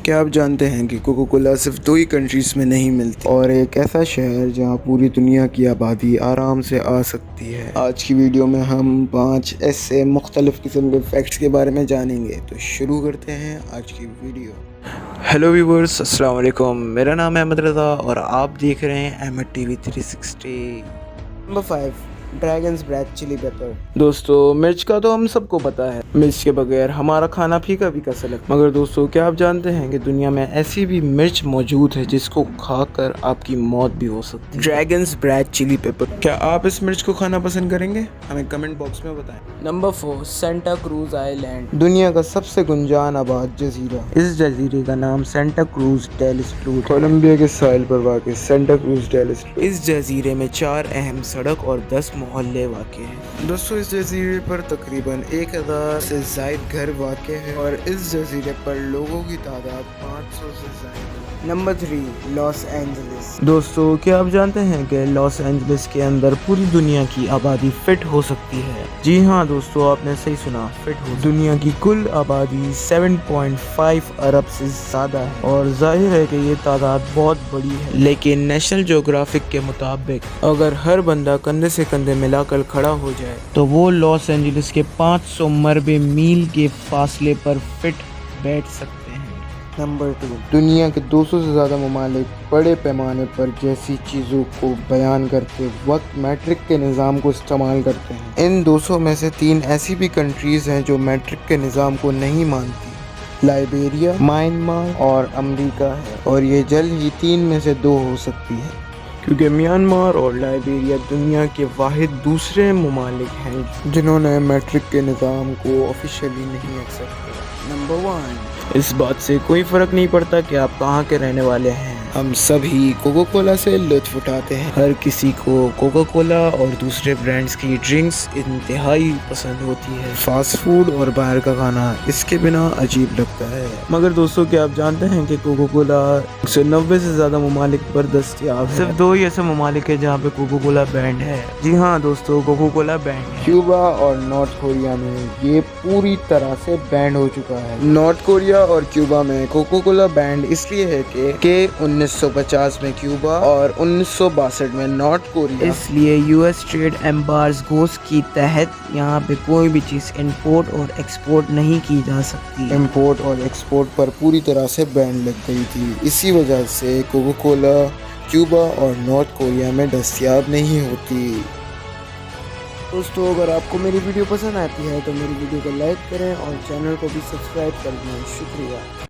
क्या आप जानते हैं कि कोको कोला सिर्फ 2 ही कंट्रीज़ में नहीं मिलती और एक ऐसा शहर जहां पूरी दुनिया की आबादी आराम से आ सकती है। आज की वीडियो में हम 5 ऐसे मुख्तलिफ किस्म के फैक्ट्स के बारे में जानेंगे। तो शुरू करते हैं आज की वीडियो। हेलो व्यूवर्स, अस्सलाम वालेकुम। मेरा नाम है अहमद रज़ा और आप देख रहे हैं Ahmad TV 360। Number 5, dragon's breath chilli pepper. दोस्तों, मिर्च का तो हम सबको पता है, मिर्च के बगैर हमारा खाना फीका फीका सा लगता है। मगर दोस्तों, क्या आप जानते हैं कि दुनिया में ऐसी भी मिर्च मौजूद है जिसको खाकर आपकी मौत भी हो सकती है। Dragon's breath chilli pepper. क्या आप इस मिर्च को खाना पसंद करेंगे? हमें कमेंट बॉक्स में बताएं। Number 4, Santa cruise island. दुनिया का सबसे गुंजान आबाद जजीरा। इस जजीरे का नाम सेंटा क्रूज डेल स्प्लूट, कोलंबिया के साहिल पर वाक़ सेंटा क्रूज डेल स्प्लूट। इस जजीरे में 4 अहम सड़क और 10 मोहल्ले वाक़ हैं। दोस्तों, इस जजीरे पर तकरीबन 1000 से ज़ायद घर वाक़ है और इस जजीरे पर लोगों की तादाद 500 से ज़ायद है। Number 3, Los Angeles. दोस्तों, क्या आप जानते हैं कि लॉस एंजलिस के अंदर पूरी दुनिया की आबादी फिट हो सकती है? जी हाँ दोस्तों, आपने सही सुना, फिट हो। दुनिया की कुल आबादी 7.5 अरब से ज़्यादा है और जाहिर है कि ये तादाद बहुत बड़ी है। लेकिन नेशनल ज्योग्राफिक के मुताबिक अगर हर बंदा कंधे से कंधे मिलाकर खड़ा हो जाए तो वो लॉस एंजलिस के 500 मरबे मील के फासले पर फिट बैठ सकते हैं। नंबर 2, दुनिया के 200 से ज़्यादा ममालिक बड़े पैमाने पर जैसी चीज़ों को बयान करते वक्त मैट्रिक के निज़ाम को इस्तेमाल करते हैं। इन 200 में से 3 ऐसी भी कंट्रीज़ हैं जो मैट्रिक के निज़ाम को नहीं मानती। लाइबेरिया, म्यांमार और अमेरिका है, और ये जल्द ही 3 में से 2 हो सकती है, क्योंकि म्यांमार और लाइबेरिया दुनिया के वाहिद दूसरे ममालिक हैं जिन्होंने मैट्रिक के निज़ाम को ऑफिशियली नहीं एक्सेप्ट किया। नंबर 1, इस बात से कोई फ़र्क नहीं पड़ता कि आप कहाँ के रहने वाले हैं, हम सभी कोको कोला से लुत्फ़ उठाते हैं। हर किसी को कोको कोला और दूसरे ब्रांड्स की ड्रिंक्स इंतहाई पसंद होती है। फास्ट फूड और बाहर का खाना इसके बिना अजीब लगता है। मगर दोस्तों, क्या आप जानते हैं कि कोको कोला 190 से ज़्यादा ममालिक पर दस्तयाब है। सिर्फ 2 ही ऐसे ममालिक है जहाँ पे कोको कोला बैंड है। जी हाँ दोस्तों, कोको कोला बैंड है। क्यूबा और नॉर्थ कोरिया में ये पूरी तरह से बैंड हो चुका है। नॉर्थ कोरिया और क्यूबा में कोको कोला बैंड इसलिए है कि 1950 में क्यूबा और 1962 में नॉर्थ कोरिया, इसलिए यूएस ट्रेड एम्बार्गोस के तहत यहाँ पे कोई भी चीज़ इंपोर्ट और एक्सपोर्ट नहीं की जा सकती। इंपोर्ट और एक्सपोर्ट पर पूरी तरह से बैन लग गई थी। इसी वजह से कोको कोला क्यूबा और नॉर्थ कोरिया में दस्तयाब नहीं होती। दोस्तों, अगर आपको मेरी वीडियो पसंद आती है तो मेरी वीडियो को लाइक करें और चैनल को भी सब्सक्राइब कर दें। शुक्रिया।